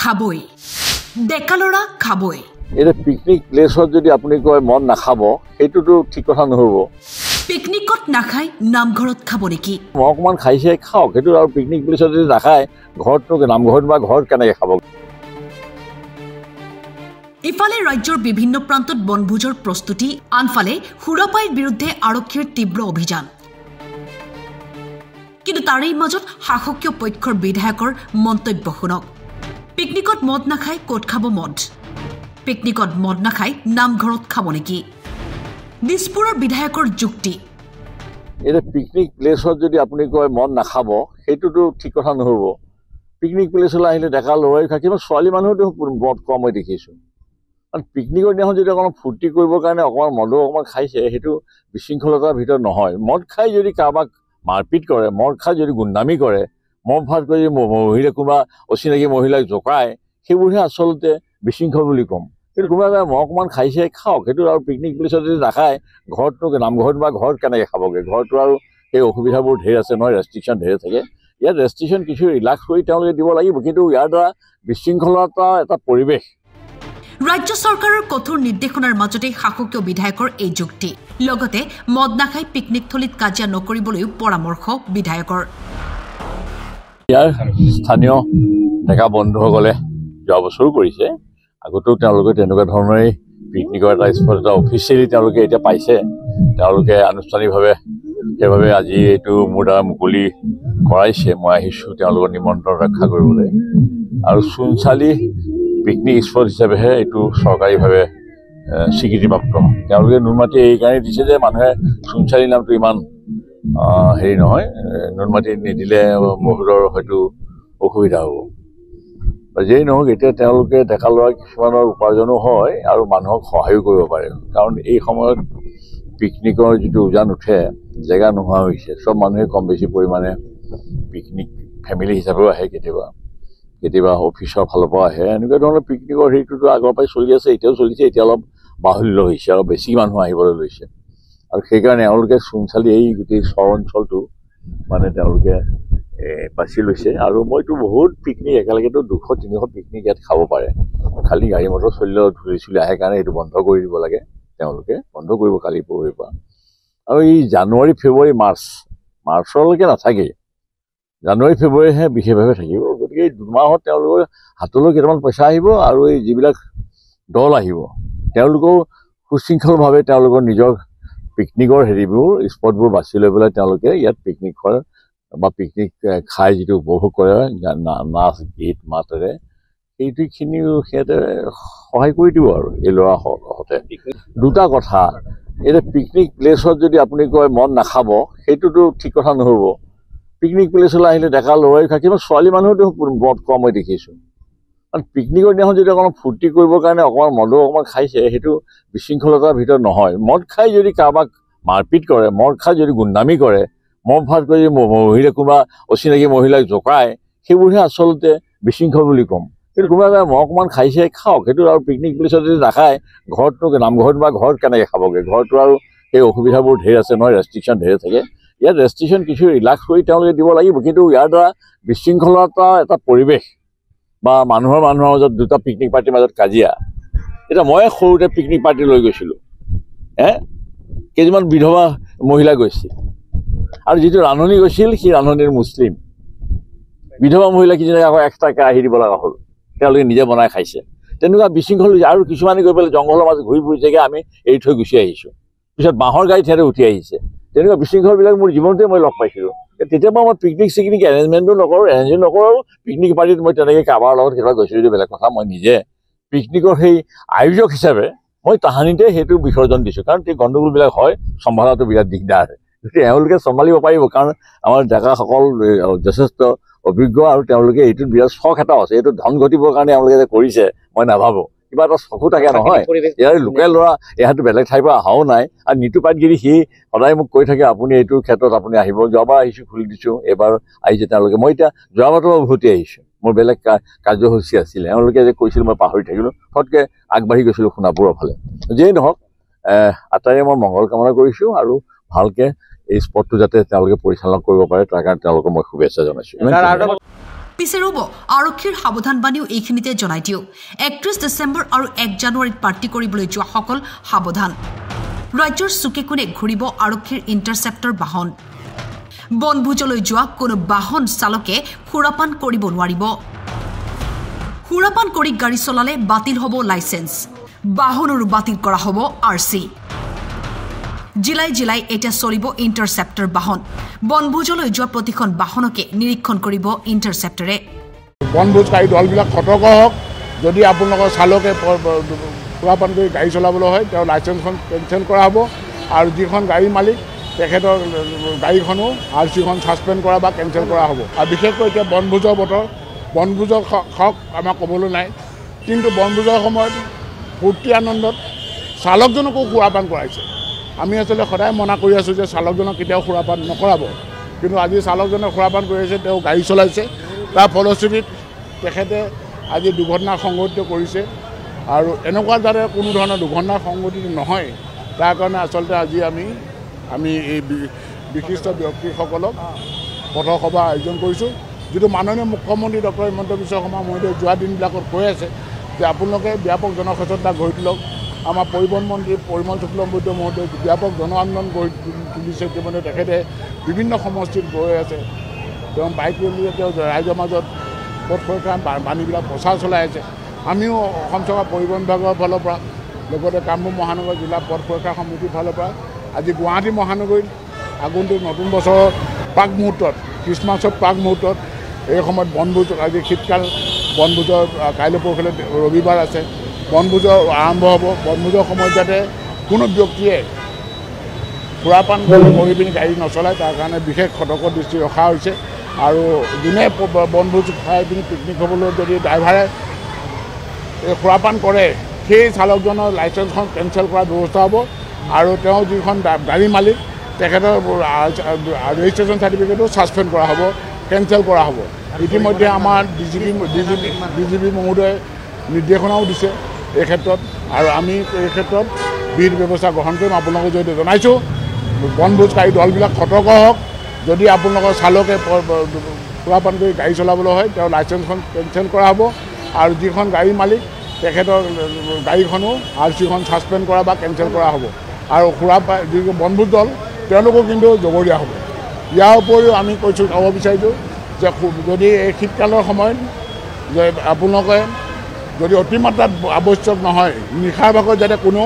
খাবই ডেকালৰা খাবই এটা পিকনিক প্লেছত যদি আপুনি কয় মন নাখাব সেইটোতো ঠিক কথা নহব পিকনিকত নাখাই নামঘৰত খাব নেকি অকমান খাইছে খাওক সেইটো আৰু পিকনিক প্লেছত যদি নাখায় ঘৰতনো নামঘৰত বা ঘৰত কেনেকৈ খাব ইফালে ৰাজ্যৰ বিভিন্ন প্ৰান্তত বনভোজৰ প্ৰস্তুতি আনফালে সুৰাপাইৰ বিৰুদ্ধে আৰক্ষীৰ তীব্ৰ অভিযান কিন্তু তাৰেই মাজত শাসকীয় পক্ষৰ বিধায়কৰ মন্তব্য শুনক পিকনিকত মদ নাখাই ক'ত খাব মদ পিকনিকত মদ নাখাই নামঘৰত খাব নেকি দিছপুৰৰ বিধায়কৰ যুক্তি এটা পিকনিক প্লেছত যদি আপুনি কয় মদ নাখাব সেইটোতো ঠিক কথা নহব পিকনিক প্লেছলৈ আহিলে ডেকা ল'ৰাই খাই কিন্তু ছোৱালী মানুহতো মদ কম মই দেখিছোঁ কাৰণ পিকনিকৰ দিনাখন যদি অকণমান ফূৰ্তি কৰিবৰ কাৰণে অকণমান মদো অকণমান খাইছে সেইটো বিশৃংখলতাৰ ভিতৰত নহয় মদ খাই যদি কাৰোবাক মাৰপিট কৰে মদ খাই যদি গুণ্ডামি কৰে মদ ভাত কৰি মহিলা কোনোবা অচিনাকি মহিলাক জোকায় সেইবোৰহে আচলতে বিশৃংখল বুলি ক'ম কিন্তু কোনোবা অকণমান খাইছে খাওক সেইটো আৰু পিকনিক প্লেছত যদি নাখায় ঘৰতনো নামঘৰত বা ঘৰত কেনেকৈ খাবগৈ ঘৰতো আৰু সেই অসুবিধাবোৰ ঢেৰ আছে নহয় ৰেষ্ট্ৰিকশ্যন ঢেৰ থাকে ইয়াত ৰেষ্ট্ৰিকশ্যন কিছু ৰিলাক্স কৰি তেওঁলোকে দিব লাগিব কিন্তু ইয়াৰ দ্বাৰা বিশৃংখলতা এটা পৰিৱেশ ৰাজ্য চৰকাৰৰ কঠোৰ নিৰ্দেশনাৰ মাজতে শাসকীয় বিধায়কৰ এই যুক্তি লগতে মদ নাখাই পিকনিক থলীত কাজিয়া নকৰিবলৈও পৰামৰ্শ বিধায়কৰ ইয়াৰ স্থানীয় ডেকা বন্ধুসকলে যোৱা বছৰো কৰিছে আগতেও তেওঁলোকে তেনেকুৱা ধৰণেই পিকনিকৰ এটা স্পট এটা অফিচিয়েলি তেওঁলোকে এতিয়া পাইছে তেওঁলোকে আনুষ্ঠানিকভাৱে সেইবাবে আজি এইটো মোৰ দ্বাৰা মুকলি কৰাইছে মই আহিছোঁ তেওঁলোকৰ নিমন্ত্ৰণ ৰক্ষা কৰিবলৈ আৰু চোনচালি পিকনিক স্পট হিচাপেহে এইটো চৰকাৰীভাৱে স্বীকৃতিপ্ৰাপ্ত তেওঁলোকে নুনমাটি এইকাৰণে দিছে যে মানুহে চোনচালি নামটো ইমান হেৰি নহয় নুনমাটি নিদিলে বহুতৰ হয়তো অসুবিধা হ'ব যেই নহওক এতিয়া তেওঁলোকে ডেকা ল'ৰা কিছুমানৰ উপাৰ্জনো হয় আৰু মানুহক সহায়ো কৰিব পাৰে কাৰণ এই সময়ত পিকনিকৰ যিটো উজান উঠে জেগা নোহোৱা হৈছে চব মানুহে কম বেছি পৰিমাণে পিকনিক ফেমিলি হিচাপেও আহে কেতিয়াবা অফিচৰ ফালৰ পৰা আহে এনেকুৱা ধৰণৰ পিকনিকৰ হেৰিটোতো আগৰ পৰাই চলি আছে এতিয়াও চলিছে এতিয়া অলপ বাহুল্য হৈছে আৰু বেছি মানুহ আহিবলৈ লৈছে আৰু সেইকাৰণে এওঁলোকে চোনচালি এই গোটেই চৰ অঞ্চলটো মানে তেওঁলোকে বাছি লৈছে আৰু মইতো বহুত পিকনিক একেলগেতো 200-300 পিকনিক ইয়াত খাব পাৰে খালি গাড়ী মটৰ চলিলেও ধূলি চুলি আহে কাৰণে এইটো বন্ধ কৰি দিব লাগে তেওঁলোকে বন্ধ কৰিব কালি পৰহিৰ পৰা আৰু এই জানুৱাৰী ফেব্ৰুৱাৰী মাৰ্চলৈকে নাথাকেই জানুৱাৰী ফেব্ৰুৱাৰীহে বিশেষভাৱে থাকিব গতিকে এই 2 মাহত তেওঁলোকৰ হাতলৈ কেইটামান পইচা আহিব আৰু এই যিবিলাক দল আহিব তেওঁলোকেও সুশৃংখলভাৱে তেওঁলোকৰ নিজৰ পিকনিকৰ হেৰিবোৰ স্পটবোৰ বাছি লৈ পেলাই তেওঁলোকে ইয়াত পিকনিক কৰে বা পিকনিক খাই যিটো উপভোগ কৰে নাচ গীত মাতেৰে সেইটোখিনিও সিহঁতে সহায় কৰি দিব আৰু এই ল'ৰাহঁতে দুটা কথা এতিয়া পিকনিক প্লেছত যদি আপুনি কয় মদ নাখাব সেইটোতো ঠিক কথা নহব পিকনিক প্লেছলৈ আহিলে ডেকা ল'ৰাই খাই কিন্তু ছোৱালী মানুহতো মদ কম মই দেখিছোঁ কাৰণ পিকনিকৰ দিনাখন যদি অকণমান ফূৰ্তি কৰিবৰ কাৰণে অকণমান মদো অকণমান খাইছে সেইটো বিশৃংখলতাৰ ভিতৰত নহয় মদ খাই যদি কাৰোবাক মাৰপিট কৰে মদ খাই যদি গুণ্ডামি কৰে মদ ভাত কৰি মহিলা কোনোবা অচিনাকি মহিলাক জোকায় সেইবোৰহে আচলতে বিশৃংখল বুলি ক'ম কিন্তু কোনোবা অকণমান খাইছে খাওক সেইটো আৰু পিকনিক প্লেছত যদি নাখায় ঘৰতনো নামঘৰত বা ঘৰত কেনেকৈ খাবগৈ ঘৰতো আৰু সেই অসুবিধাবোৰ ঢেৰ আছে নহয় ৰেষ্ট্ৰিকশ্যন ঢেৰ থাকে ইয়াত ৰেষ্ট্ৰিকশ্যন কিছু ৰিলাক্স কৰি তেওঁলোকে দিব লাগিব কিন্তু ইয়াৰ দ্বাৰা বিশৃংখলতা এটা পৰিৱেশ বা মানুহৰ মাজত দুটা পিকনিক পাৰ্টিৰ মাজত কাজিয়া এতিয়া মই সৰুতে পিকনিক পাৰ্টি লৈ গৈছিলোঁ কেইজনমান বিধৱা মহিলা গৈছিল আৰু যিটো ৰান্ধনি গৈছিল সি ৰান্ধনিৰ মুছলিম বিধৱা মহিলা কিজনীক আকৌ এক্সট্ৰাকৈ আহি দিব লগা হ'ল তেওঁলোকে নিজে বনাই খাইছে তেনেকুৱা বিশৃংখল আৰু কিছুমানে গৈ পেলাই জংঘলৰ মাজত ঘূৰি ফুৰিছেগৈ আমি এৰি থৈ গুচি আহিছোঁ পিছত বাঁহৰ গাড়ীত সিহঁতে উঠি আহিছে তেনেকুৱা বিশৃংখলবিলাক মোৰ জীৱনতে মই লগ পাইছিলোঁ তেতিয়াৰ পৰা মই পিকনিক এৰেঞ্জমেণ্টো নকৰোঁ পিকনিক পাৰ্টিত মই তেনেকৈ কাৰোবাৰ লগত কেতিয়াবা গৈছিলোঁ যদি বেলেগ কথা মই নিজে পিকনিকৰ সেই আয়োজক হিচাপে মই তাহানিতে সেইটো বিসৰ্জন দিছোঁ কাৰণ সেই গণ্ডগোলবিলাক হয় চম্ভালাটো বিৰাট দিগদাৰ গতিকে এওঁলোকে চম্ভালিব পাৰিব কাৰণ আমাৰ ডেকাসকল যথেষ্ট অভিজ্ঞ আৰু তেওঁলোকে এইটোত বিৰাট চখ এটা আছে এইটো ধন ঘটিবৰ কাৰণে এওঁলোকে যে কৰিছে মই নাভাবোঁ কিবা এটা চকু থাকে নহয় ইয়াৰ লোকেল ল'ৰা ইয়াতো বেলেগ ঠাইৰ পৰা অহাও নাই আৰু নিতু পাটগিৰি সি সদায় মোক কৈ থাকে আপুনি এইটো ক্ষেত্ৰত আপুনি আহিব যোৱাবাৰ আহিছোঁ খুলি দিছোঁ এইবাৰ আহিছে তেওঁলোকে মই এতিয়া যোৱাবাৰতো উভতি আহিছোঁ মোৰ বেলেগ কাৰ্যসূচী আছিলে এওঁলোকে যে কৈছিল মই পাহৰি থাকিলোঁ ফটকৈ আগবাঢ়ি গৈছিলোঁ সোণাপুৰৰ ফালে যিয়েই নহওক আটাইৰে মই মংগল কামনা কৰিছোঁ আৰু ভালকৈ এই স্পটটো যাতে তেওঁলোকে পৰিচালনা কৰিব পাৰে তাৰ কাৰণে তেওঁলোকক মই শুভেচ্ছা জনাইছোঁ পিছে ৰ'ব আৰক্ষীৰ সাৱধানবাণীও এইখিনিতে জনাই দিওঁ 31 ডিচেম্বৰ আৰু 1 জানুৱাৰীত পাৰ্টি কৰিবলৈ যোৱাসকল সাৱধান ৰাজ্যৰ চুকে কোণে ঘূৰিব আৰক্ষীৰ ইণ্টাৰচেপ্টৰ বাহন বনভোজলৈ যোৱা কোনো বাহন চালকে সুৰাপান কৰিব নোৱাৰিব সুৰাপান কৰি গাড়ী চলালে বাতিল হ'ব লাইসেন্স বাহনৰো বাতিল কৰা হ'ব আৰচি জিলাই জিলাই এতিয়া চলিব ইণ্টাৰচেপ্টৰ বাহন বনভোজলৈ যোৱা প্ৰতিখন বাহনকে নিৰীক্ষণ কৰিব ইণ্টাৰচেপ্টৰে বনভোজকাৰী দলবিলাক সতৰ্ক হওক যদি আপোনালোকৰ চালকে সুৰাপান কৰি গাড়ী চলাবলৈ হয় তেওঁ লাইচেন্সখন কেঞ্চেল কৰা হ'ব আৰু যিখন গাড়ী মালিক তেখেতৰ গাড়ীখনো আৰচিখন ছাছপেণ্ড কৰা বা কেঞ্চেল কৰা হ'ব আৰু বিশেষকৈ এতিয়া বনভোজৰ বতৰ বনভোজৰ হওক আমাক ক'বলৈ নাই কিন্তু বনভোজৰ সময়ত ফূৰ্তি আনন্দত চালকজনকো সুৰাপান কৰাইছে আমি আচলতে সদায় মনা কৰি আছোঁ যে চালকজনক কেতিয়াও সুৰাপান নকৰাব কিন্তু আজি চালকজনে সুৰাপান কৰি আছে তেওঁ গাড়ী চলাইছে তাৰ ফলশ্ৰুতিত তেখেতে আজি দুৰ্ঘটনা সংঘটিত কৰিছে আৰু এনেকুৱা যাতে কোনো ধৰণৰ দুৰ্ঘটনা সংঘটিত নহয় তাৰ কাৰণে আচলতে আজি আমি এই বিশিষ্ট ব্যক্তিসকলক পথসভা আয়োজন কৰিছোঁ যিটো মাননীয় মুখ্যমন্ত্ৰী ডক্টৰ হিমন্ত বিশ্ব শৰ্মা মহোদয়ে যোৱা দিনবিলাকত কৈ আছে যে আপোনালোকে ব্যাপক জনসচেতনতা গঢ়ি তোলক আমাৰ পৰিবহণ মন্ত্ৰী পৰিমল শুক্লবৈদ্য মহোদয়ে ব্যাপক জন আন্দোলন গঢ়ি তুলিছে ইতিমধ্যে তেখেতে বিভিন্ন সমষ্টিত গৈ আছে তেওঁ বাইক ৰেলীয়ে তেওঁ ৰাইজৰ মাজত পথ সুৰক্ষা বাণীবিলাক প্ৰচাৰ চলাই আছে আমিও অসম চৰকাৰ পৰিবহণ বিভাগৰ ফালৰ পৰা লগতে কামৰূপ মহানগৰ জিলা পথ সুৰক্ষা সমিতিৰ ফালৰ পৰা আজি গুৱাহাটী মহানগৰীত আগন্তুক নতুন বছৰৰ প্ৰাক মুহূৰ্তত খ্ৰীষ্টমাছৰ প্ৰাক মুহূৰ্তত এই সময়ত বনভোজ আজি শীতকাল বনভোজৰ কাইলৈ পৰহিলৈ ৰবিবাৰ আছে বনভোজৰ আৰম্ভ হ'ব বনভোজৰ সময়ত যাতে কোনো ব্যক্তিয়ে সুৰাপান কৰি পিনি গাড়ী নচলায় তাৰ কাৰণে বিশেষ সতৰ্ক দৃষ্টি ৰখা হৈছে আৰু যোনে বনভোজ খাই পিনি পিকনিক হ'বলৈ যদি ড্ৰাইভাৰে এই সুৰাপান কৰে সেই চালকজনৰ লাইচেন্সখন কেঞ্চেল কৰাৰ ব্যৱস্থা হ'ব আৰু তেওঁ যিখন গাড়ী মালিক তেখেতৰ ৰেজিষ্ট্ৰেশ্যন চাৰ্টিফিকেটো ছাছপেণ্ড কৰা হ'ব কেঞ্চেল কৰা হ'ব ইতিমধ্যে আমাৰ ডিজিপি মহোদয়ে নিৰ্দেশনাও দিছে এই ক্ষেত্ৰত আৰু আমি এই ক্ষেত্ৰত বিহিত ব্যৱস্থা গ্ৰহণ কৰিম আপোনালোকক যদি জনাইছোঁ বনভোজকাৰী দলবিলাক সতৰ্ক হওক যদি আপোনালোকৰ চালকে সুৰাপান কৰি গাড়ী চলাবলৈ হয় তেওঁ লাইচেন্সখন কেঞ্চেল কৰা হ'ব আৰু যিখন গাড়ী মালিক তেখেতৰ গাড়ীখনো আৰচিখন ছাছপেণ্ড কৰা বা কেঞ্চেল কৰা হ'ব আৰু সুৰাপান যি বনভোজ দল তেওঁলোকো কিন্তু জগৰীয়া হ'ব ইয়াৰ উপৰিও আমি কৈছোঁ ক'ব বিচাৰিছোঁ যে যদি এই শীতকালৰ সময়ত যে আপোনালোকে যদি অতিমাত্ৰাত আৱশ্যক নহয় নিশাৰ ভাগত যাতে কোনো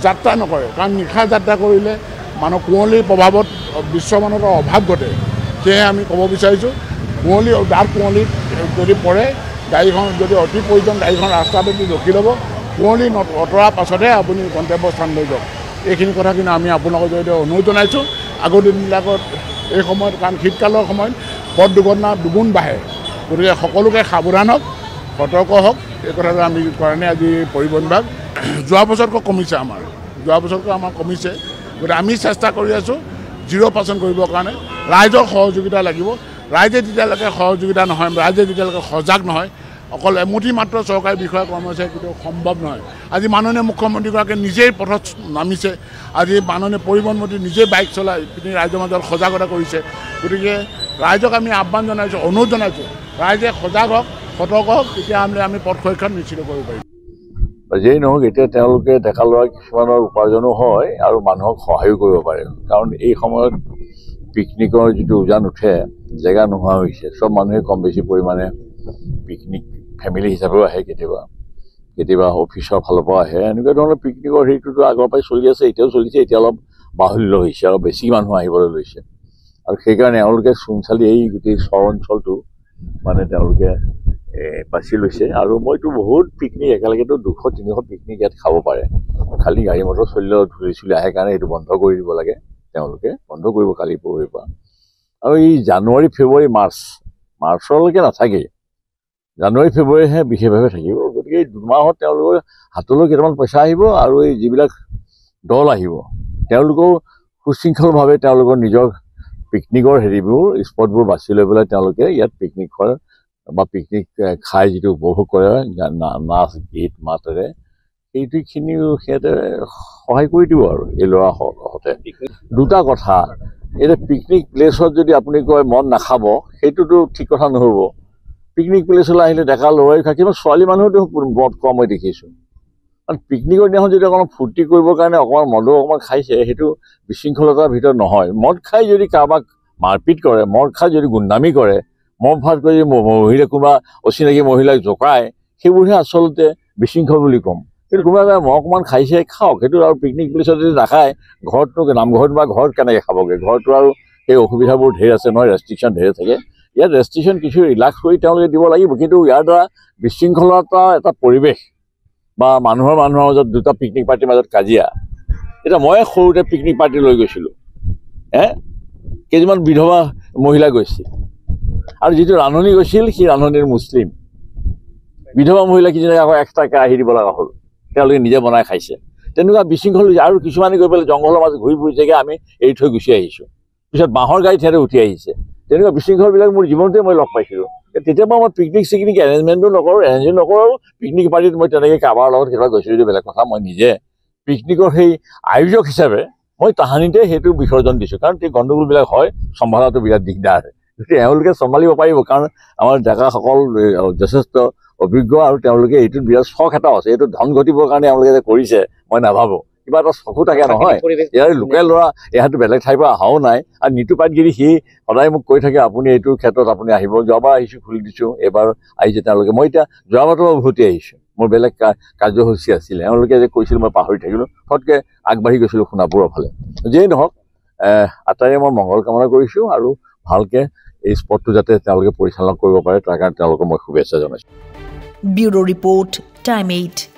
যাত্ৰা নকৰে কাৰণ নিশা যাত্ৰা কৰিলে মানুহ কুঁৱলীৰ প্ৰভাৱত বিশ্বমানৱৰ অভাৱ ঘটে সেয়েহে আমি ক'ব বিচাৰিছোঁ কুঁৱলী ডাঠ কুঁৱলীত যদি পৰে গাড়ীখন যদি অতি প্ৰয়োজন গাড়ীখন ৰাস্তাতে ৰখি ল'ব কুঁৱলী অঁতৰাৰ পাছতহে আপুনি গন্তব্য স্থান লৈ যাওক এইখিনি কথা কিন্তু আমি আপোনালোকৰ জৰিয়তে অনুৰোধ জনাইছোঁ আগৰ দিনবিলাকত এই সময়ত কাৰণ শীতকালৰ সময়ত পথ দুৰ্ঘটনা দুগুণ বাঢ়ে গতিকে সকলোকে সাৱধান হওক সতৰ্ক হওক এই কথাটো আমি কাৰণে আজি পৰিবহণ বিভাগ যোৱা বছৰতকৈ কমিছে যোৱা বছৰতকৈ আমাৰ কমিছে গতিকে আমি চেষ্টা কৰি আছোঁ 0% কৰিবৰ কাৰণে ৰাইজৰ সহযোগিতা লাগিব ৰাইজে যেতিয়ালৈকে সহযোগিতা নহয় ৰাইজে যেতিয়ালৈকে সজাগ নহয় অকল এমুঠি মাত্ৰ চৰকাৰী বিষয়া কৰ্মচাৰী কেতিয়াও সম্ভৱ নহয় আজি মাননীয় মুখ্যমন্ত্ৰীগৰাকীয়ে নিজেই পথত নামিছে আজি মাননীয় পৰিবহণ মন্ত্ৰী নিজেই বাইক চলাই পিনি ৰাইজৰ মাজত সজাগতা কৰিছে গতিকে ৰাইজক আমি আহ্বান জনাইছোঁ অনুৰোধ জনাইছোঁ ৰাইজে সজাগ হওক সতৰ্ক হওক তেতিয়াহ'লে আমি পথ সুৰক্ষা নিশ্চিত কৰিব পাৰিম যেই নহওক এতিয়া তেওঁলোকে ডেকা ল'ৰা কিছুমানৰ উপাৰ্জনো হয় আৰু মানুহক সহায়ো কৰিব পাৰে কাৰণ এই সময়ত পিকনিকৰ যিটো উজান উঠে জেগা নোহোৱা হৈছে চব মানুহে কম বেছি পৰিমাণে পিকনিক ফেমিলি হিচাপেও আহে কেতিয়াবা অফিচৰ ফালৰ পৰা আহে এনেকুৱা ধৰণৰ পিকনিকৰ হেৰিটোতো আগৰ পৰাই চলি আছে এতিয়াও চলিছে এতিয়া অলপ বাহুল্য হৈছে আৰু বেছি মানুহ আহিবলৈ লৈছে আৰু সেইকাৰণে এওঁলোকে চোনচালি এই গোটেই চৰ অঞ্চলটো মানে তেওঁলোকে বাছি লৈছে আৰু মইতো বহুত পিকনিক একেলগেতো 200-300 পিকনিক ইয়াত খাব পাৰে খালি গাড়ী মটৰ চলিলেও ধূলি আহে কাৰণে এইটো বন্ধ কৰি দিব লাগে তেওঁলোকে বন্ধ কৰিব কালি পৰহিৰ পৰা আৰু এই জানুৱাৰী ফেব্ৰুৱাৰী মাৰ্চলৈকে নাথাকেই জানুৱাৰী ফেব্ৰুৱাৰীহে বিশেষভাৱে থাকিব গতিকে এই 2 মাহত তেওঁলোকৰ হাতলৈ কেইটামান পইচা আহিব আৰু এই যিবিলাক দল আহিব তেওঁলোকেও সুশৃংখলভাৱে তেওঁলোকৰ নিজৰ পিকনিকৰ হেৰিবোৰ স্পটবোৰ বাছি লৈ পেলাই তেওঁলোকে ইয়াত পিকনিক কৰে বা পিকনিক খাই যিটো উপভোগ কৰে নাচ গীত মাতেৰে সেইখিনিও সিহঁতে সহায় কৰি দিব আৰু এই ল'ৰাহঁতে দুটা কথা এতিয়া পিকনিক প্লেছত যদি আপুনি কয় মদ নাখাব সেইটোতো ঠিক কথা নহ'ব পিকনিক প্লেচলৈ আহিলে ডেকা ল'ৰাই খায়, কিন্তু ছোৱালী মানুহতো মদ খোৱা মই দেখিছোঁ। কাৰণ পিকনিকৰ দিনাখন যদি অকণমান ফূৰ্তি কৰিবৰ কাৰণে অকণমান মদো অকণমান খাইছে, সেইটো বিশৃংখলতাৰ ভিতৰত নহয়। মদ খাই যদি কাৰোবাক মাৰপিট কৰে, মদ খাই যদি গুণ্ডামি কৰে, মদ ভাত কৰি মহিলা কোনোবা অচিনাকি মহিলাক জোকায়, সেইবোৰহে আচলতে বিশৃংখল বুলি ক'ম। কিন্তু কোনোবাই মদ অকণমান খাইছে খাওক, সেইটো আৰু পিকনিক প্লেচত যদি নাখায়, ঘৰতনো নামঘৰত বা ঘৰত কেনেকৈ খাবগৈ? ঘৰতো আৰু সেই অসুবিধাবোৰ ঢেৰ আছে নহয়, ৰেষ্ট্ৰিকশ্যন ঢেৰ থাকে। ইয়াত ৰেষ্ট্ৰিকশ্যন কিছু ৰিলাক্স কৰি তেওঁলোকে দিব লাগিব, কিন্তু ইয়াৰ দ্বাৰা বিশৃংখলতা এটা পৰিৱেশ বা মানুহৰ মাজত দুটা পিকনিক পাৰ্টিৰ মাজত কাজিয়া। এতিয়া মই সৰুতে পিকনিক পাৰ্টি লৈ গৈছিলোঁ, কেইজনমান বিধৱা মহিলা গৈছিল, আৰু যিটো ৰান্ধনি গৈছিল সি ৰান্ধনিৰ মুছলিম। বিধৱা মহিলা কেইজনীক আকৌ এক্সট্ৰা কেৰাহী দিব লগা হ'ল, তেওঁলোকে নিজে বনাই খাইছে। তেনেকুৱা বিশৃংখল হৈছে। আৰু কিছুমানে গৈ পেলাই জংঘলৰ মাজত ঘূৰি ফুৰিছেগৈ, আমি এৰি থৈ গুচি আহিছোঁ, পিছত বাঁহৰ গাড়ীত সিহঁতে উঠি আহিছে। তেনেকুৱা বিশৃংখলবিলাক মোৰ জীৱনতে মই লগ পাইছিলোঁ। তেতিয়াৰ পৰা মই পিকনিক চিকনিক এৰেঞ্জমেণ্টো নকৰোঁ, এৰেঞ্জো নকৰোঁ। পিকনিক পাৰ্টিত মই তেনেকৈ কাৰোবাৰ লগত কেতিয়াবা গৈছিলোঁ যদি বেলেগ কথা, মই নিজে পিকনিকৰ সেই আয়োজক হিচাপে মই তাহানিতে সেইটো বিসৰ্জন দিছোঁ। কাৰণ এই গণ্ডগোলবিলাক হয়, চম্ভালাটো বিৰাট দিগদাৰ। গতিকে এওঁলোকে চম্ভালিব পাৰিব, কাৰণ আমাৰ ডেকাসকল যথেষ্ট অভিজ্ঞ, আৰু তেওঁলোকে এইটোত বিৰাট চখ এটাও আছে। এইটো ধন ঘটিবৰ কাৰণে এওঁলোকে যে কৰিছে মই নাভাবোঁ, কিবা এটা চকু থাকে নহয়। ইয়াৰ লোকেল ল'ৰা, ইয়াতো বেলেগ ঠাইৰ পৰা অহাও নাই। আৰু নিতু পাটগিৰি সি সদায় মোক কৈ থাকে, আপুনি এইটো ক্ষেত্ৰত আপুনি আহিব। যোৱাবাৰ আহিছোঁ, খুলি দিছোঁ, এইবাৰ আহিছে তেওঁলোকে। মই এতিয়া যোৱাবাৰতো উভতি আহিছোঁ, মোৰ বেলেগ কাৰ্যসূচী আছিলে। এওঁলোকে যে কৈছিল মই পাহৰি থাকিলোঁ, ফটকৈ আগবাঢ়ি গৈছিলোঁ সোণাপুৰৰ ফালে। যিয়েই নহওক, আটাইৰে মই মংগল কামনা কৰিছোঁ, আৰু ভালকৈ এই স্পটটো যাতে তেওঁলোকে পৰিচালনা কৰিব পাৰে তাৰ কাৰণে তেওঁলোকক মই শুভেচ্ছা জনাইছোঁ। Bureau report, time 8।